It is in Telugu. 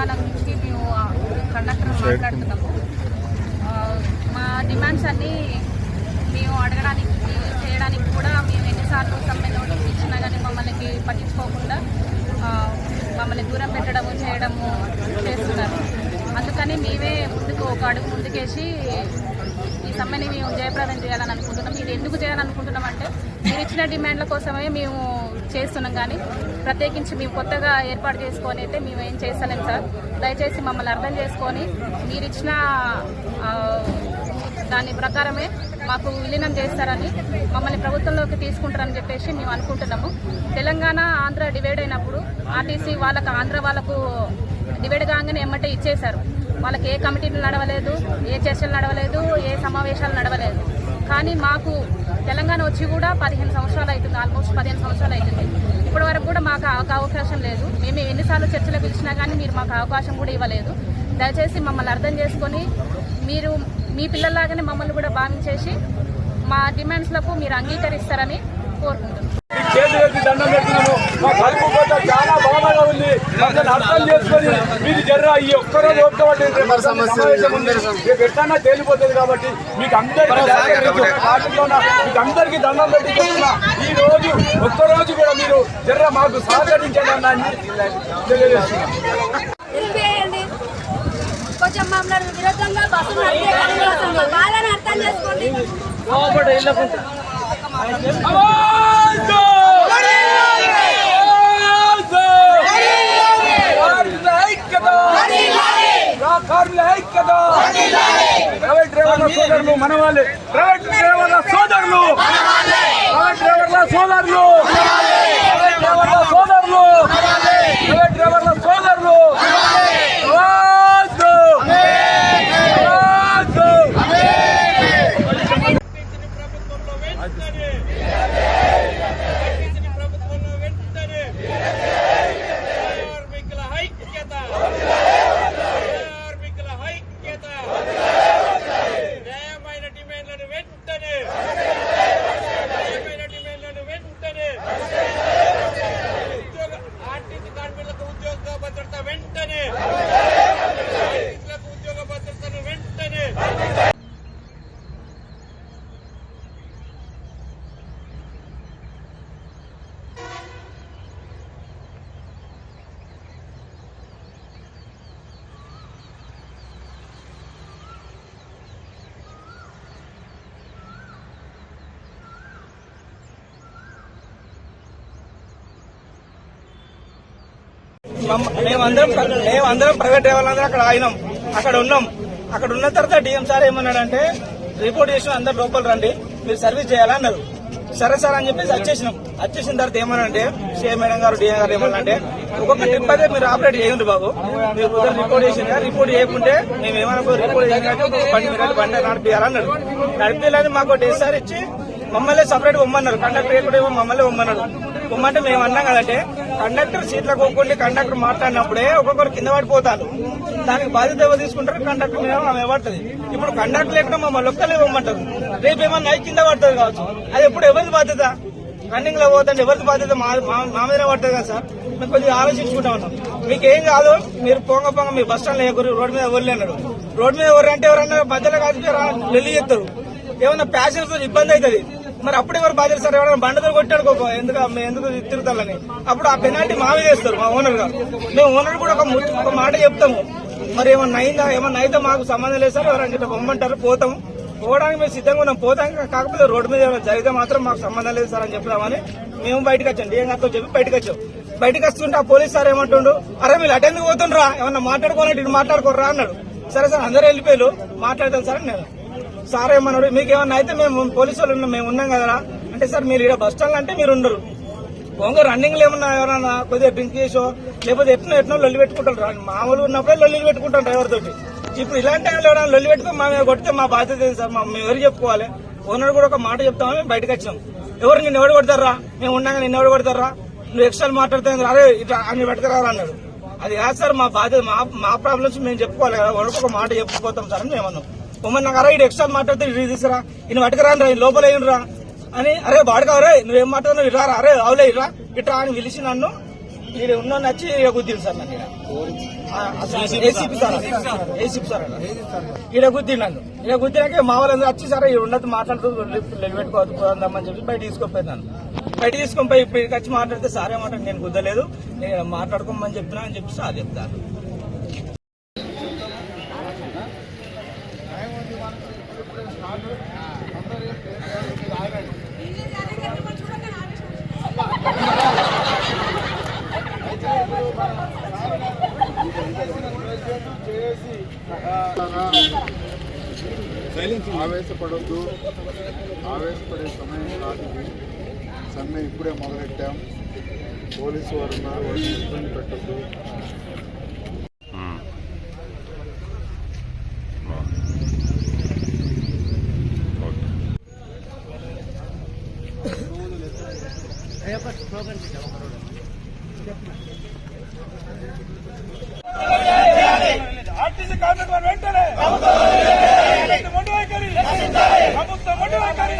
తెలంగాణ నుంచి మేము కండక్టర్ మాట్లాడుతున్నాము. మా డిమాండ్స్ అన్నీ మేము అడగడానికి చేయడానికి కూడా మేము ఎన్నిసార్లు సమ్మె నోటీస్ ఇచ్చినా కానీ మమ్మల్ని పట్టించుకోకుండా మమ్మల్ని దూరం పెట్టడము చేయడము చేస్తున్నారు. అందుకని మేమే ముందుకు ఒక అడుగు ముందుకేసి ఈ సమ్మెని మేము జయప్రదం చేయాలని అనుకుంటున్నాం. ఇది ఎందుకు చేయాలనుకుంటున్నాం అంటే మీరు ఇచ్చిన డిమాండ్ల కోసమే మేము చేస్తున్నాం, కానీ ప్రత్యేకించి మేము కొత్తగా ఏర్పాటు చేసుకొని అయితే మేము ఏం చేస్తలేం సార్. దయచేసి మమ్మల్ని అర్థం చేసుకొని మీరు ఇచ్చిన దాని ప్రకారమే మాకు విలీనం చేస్తారని, మమ్మల్ని ప్రభుత్వంలోకి తీసుకుంటారని చెప్పేసి మేము అనుకుంటున్నాము. తెలంగాణ ఆంధ్ర డివైడ్ అయినప్పుడు ఆర్టీసీ వాళ్ళకు ఆంధ్ర వాళ్ళకు డివైడ్ కాగానే ఎమ్మటే ఇచ్చేశారు. వాళ్ళకి ఏ కమిటీలు నడవలేదు, ఏ చర్చలు నడవలేదు, ఏ సమావేశాలు నడవలేదు. కానీ మాకు తెలంగాణ వచ్చి కూడా 15 సంవత్సరాలు అవుతుంది, ఆల్మోస్ట్ 15 సంవత్సరాలు అవుతుంది. ఇప్పటి వరకు కూడా మాకు అవకాశం లేదు. మేము ఎన్నిసార్లు చర్చలు పిలిచినా కానీ మీరు మాకు అవకాశం కూడా ఇవ్వలేదు. దయచేసి మమ్మల్ని అర్థం చేసుకొని మీరు మీ పిల్లల్లాగానే మమ్మల్ని కూడా భావించేసి మా డిమాండ్స్లకు మీరు అంగీకరిస్తారని కోరుకుంటున్నాం. చేతులెత్తి దండం పెడుతున్నాము. మా కడుపు కోత చాలా బాగా ఉంది. మమ్మల్ని అర్థం చేసుకొని మీరు జర్ర ఈ ఒక్కరోజు ఓపుకోవాలి. సమావేశం ఉంది, రేపు ఎట్లన్నా తేలిపోతుంది. కాబట్టి మీకు అందరికీ దండం పెట్టి చెప్తున్నా, ఈ రోజు ఒక్కరోజు కూడా మీరు జర్ర మాకు సహకరించండి అన్నాన్ని తెలియజేస్తున్నాం. కొంచెం మమ్మల్ని విరోధంగా బస్సులు బాగానే అర్థం చేసుకోండి. ప్రైవేట్ డ్రైవర్ల సోదరులు మన వాళ్ళే, ప్రైవేట్ డ్రైవర్ల సోదరులు, ప్రైవేట్ డ్రైవర్ల సోదరులు, ప్రైవేట్ డ్రైవర్ల సోదరులు, ప్రైవేట్ డ్రైవర్ల సోదరులు మేమందరం ప్రైవేట్ డ్రైవర్లందరూ అక్కడ ఆగినాం, అక్కడ ఉన్నాం. అక్కడ ఉన్న తర్వాత డిఎం సార్ ఏమన్నాడంటే రిపోర్ట్ చేసిన అందరు లోపల రండి, మీరు సర్వీస్ చేయాలన్నారు. సరే సార్ అని చెప్పేసి వచ్చేసిన తర్వాత ఏమనంటే సిఐ మేడం గారు డిఎం గారు ఏమన్నంటే ఒక్కొక్క ట్రిప్ అయితే మీరు ఆపరేట్ చేయండి బాబు, మీరు రిపోర్ట్ చేసిన రిపోర్ట్ చేయకుంటే మేము ఏమన్నా రిపోర్ట్ చేసినట్టు బండి నడిపియాలన్నాడు. నడిపియాలని మాకు డేసారి ఇచ్చి మమ్మల్ని సపరేట్ పొమ్మన్నారు. కండక్టర్ ఎప్పుడు మమ్మల్ని పొమ్మన్నాడు. పొమ్మంటే మేము అన్నాం కదంటే కండక్టర్ సీట్లకు పోకుండా కండక్టర్ మాట్లాడినప్పుడే ఒక్కొక్కరు కింద పడిపోతారు. దానికి బాధ్యత ఎవరు తీసుకుంటారు? కండక్టర్ మీద ఆమె పడుతుంది. ఇప్పుడు కండక్టర్ లేకుండా మమ్మల్ని ఒక్కలే ఇవ్వమంటారు. రేపు ఏమన్నా కింద పడుతుంది కావచ్చు. అది ఎప్పుడు ఎవరిది బాధ్యత? రన్నింగ్ లో పోతుంటే ఎవరిది బాధ్యత? మా మీద పడుతుంది కదా సార్. మేము కొద్దిగా ఆలోచించుకుంటా ఉన్నాం. మీకేం కాదు, మీరు పొంగ మీ బస్ స్టాండ్ లేకూరు, రోడ్డు మీద ఎవరు అన్నాడు. రోడ్డు మీద ఎవరు అంటే ఎవరన్నా మధ్యలో కాదు వెళ్ళి చేస్తారు. ఏమన్నా ప్యాసింజర్స్ ఇబ్బంది అవుతుంది. మరి అప్పుడు ఎవరు బాధ్యత సార్? ఎవరైనా బండతో కొట్టాడుకోకో ఎందుకు తిరుగుతారని అప్పుడు ఆ పెనాల్టీ మావే చేస్తారు మా ఓనర్ గారు. మేము ఓనర్ కూడా ఒక మాట చెప్తాము. మరి ఏమన్నా అయితే మాకు సంబంధం లేదు సార్, ఎవరైనా పొమ్మంటారు పోతాము. పోవడానికి మేము సిద్ధంగా ఉన్నాం, పోతాం. కాకపోతే రోడ్డు మీద జరిగితే మాత్రం మాకు సంబంధం లేదు సార్ అని చెప్తామని మేము బయటకు వచ్చాం. డిఎం గారితో చెప్పి బయటకు వచ్చాం. బయటకు వస్తుంటే ఆ పోలీస్ సార్ ఏమంటుండు, అరే మీరు అటెందుకు పోతుండ్రా, ఏమన్నా మాట్లాడుకోవాలంటే ఇటు మాట్లాడుకోర్రా అన్నాడు. సరే సార్ అందరూ వెళ్ళిపోయారు, మాట్లాడతాం సార్ నేను. సార్ ఏమన్నాడు, మీకు ఏమన్నా అయితే మేము పోలీసు వాళ్ళు మేము ఉన్నాం కదా అంటే, సార్ మీరు ఇక్కడ బస్ స్టాండ్ అంటే మీరు ఉండరు, కొంగ రన్నింగ్ లో ఏమన్నా ఎవరన్నా కొద్దిగా డ్రింక్ చేసో లేకపోతే ఎట్నో లొల్లి పెట్టుకుంటారు. మామూలు ఉన్నప్పుడే లొల్లి పెట్టుకుంటాం డ్రైవర్ తోటి. ఇప్పుడు ఇలాంటి టైంలో ఎవరైనా లొల్లి పెట్టుకుని మా మీద కొడితే మా బాధ్యత ఏంటి సార్? మేము ఎవరు చెప్పుకోవాలి? ఓనర్ కూడా ఒక మాట చెప్తామని మేము బయటకు వచ్చాం. ఎవరు నిన్ను ఎవరు కొడతారా? మేము ఉన్నాక నిన్ను ఎవరు కొడతారా? నువ్వు ఎక్స్ట్రా మాట్లాడుతుంది అరే ఇట్లా అన్ని పెట్టుకురా అన్నాడు. అది కాదు సార్, మా బాధ్యత, మా ప్రాబ్లమ్స్ మేము చెప్పుకోవాలి కదా. ఓనర్ ఒక మాట చెప్పుకోతాం సార్ అని మేము అన్నాం. ఉమ్మని నాకు అరే ఇటు ఎక్స్ట్రా మాట్లాడితే ఇటు తీసుకురా, ఇన్ని పట్టుకురాని రా, లోపల ఏమిరా అని, అరే బాడుగా అరే నువ్వేం మాట్లాడుతున్నావు ఇట్రా, అరే అవులే ఇట్రా అని పిలిచి నన్ను ఈడ ఉన్న నచ్చి గుద్దింది సార్ నన్ను ఏసీపీ సార్ ఈడ గుద్దిండు నన్ను. ఈడ గుద్దినాక మా వాళ్ళందరూ వచ్చి సార్ ఈ ఉన్నది మాట్లాడుతూ పెట్టుకోవద్దు పోదామని చెప్పి బయట తీసుకుపోయి నన్ను. బయట తీసుకొని పోయి ఇక్కడికి వచ్చి మాట్లాడితే సార్ ఏమంటారు, నేను గుద్దలేదు, నేను మాట్లాడుకోమని చెప్తున్నా అని చెప్పి సార్ చెప్తారు. ఆవేశపడొద్దు, ఆవేశపడే సమయం కాదు ఇది. సమ్మె ఇప్పుడే మొదలెట్టాం. పోలీసు వారు ఉన్నారు, వారిని ఇబ్బంది పెట్టద్దు. ఆర్టీసీ కార్మికులను వెంటనే ప్రభుత్వం మొండి వైఖరి